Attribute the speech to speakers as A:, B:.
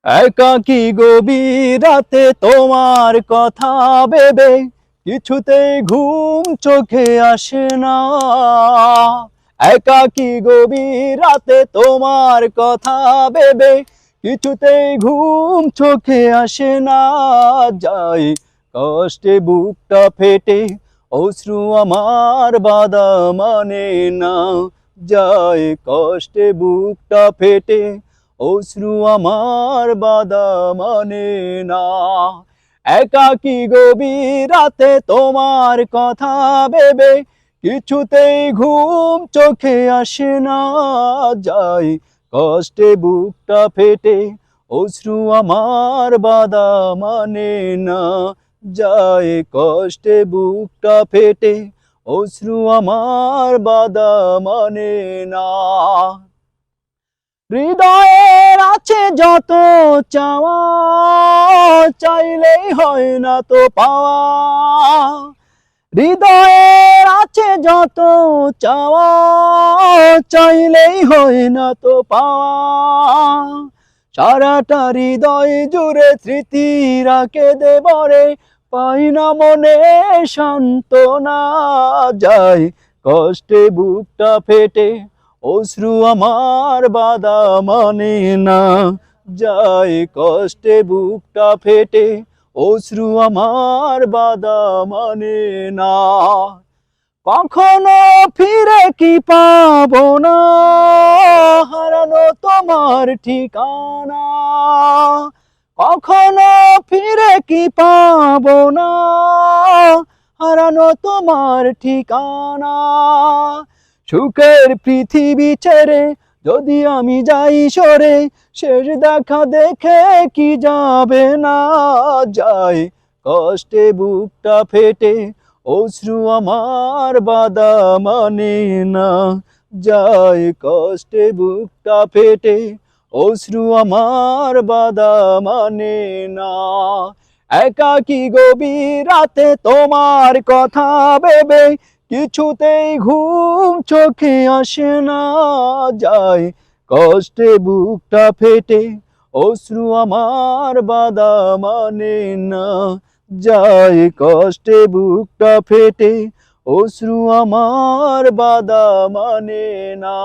A: একাকী গভীর রাতে তোমার কথা ভেবে কিছুতেই ঘুম চোখে আসে না। একাকী গভীর রাতে তোমার কথা ভেবে কিছুতেই ঘুম চোখে আসে না। যাই কষ্টে বুকটা ফেটে অশ্রু আমার বাধা মানে না। যায় কষ্টে বুকটা ফেটে অশ্রু আমার বাধা মানে না। একাকী গভীর রাতে তোমার কথা ভেবে কিছুতেই ঘুম চোখে আসে না। যাই কষ্টে বুকটা ফেটে অশ্রু আমার বাধা মানে না। যায় কষ্টে বুকটা ফেটে অশ্রু আমার বাধা মানে না। হৃদয়ের আছে যত চাওয়া, চাইলেই হয় না তো পাওয়া। হৃদয়ের আছে যত চাওয়া, চাইলেই হয় না তো পাওয়া। সারাটা হৃদয় জুড়ে স্মৃতি রাখে দেবরে, পাই না মনে সান্ত্বনা। যায় কষ্টে বুকটা ফেটে অশ্রু আমার বাধা মানে না। যায় কষ্টে বুকটা ফেটে অশ্রু আমার বাধা মানে না। কখনো ফিরে কি পাবো না হারানো তোমার ঠিকানা। কখনো ফিরে কি পাবো না হারানো তোমার ঠিকানা। সুখের পৃথিবী ছেড়ে যদি আমি যাই সরে, শেষ দেখা দেখে কি যাবে না। যায় কষ্টে বুকটা ফেটে অশ্রু আমার বাধা মানে না। যায় কষ্টে বুকটা ফেটে অশ্রু আমার বাধা মানে না। একাকী গভীর রাতে তোমার কথা ভেবে কিছুতেই ঘুম চোখে আসে না। যায় কষ্টে বুকটা ফেটে অশ্রু আমার বাধা মানে না। যায় কষ্টে বুকটা ফেটে অশ্রু আমার বাধা মানে না।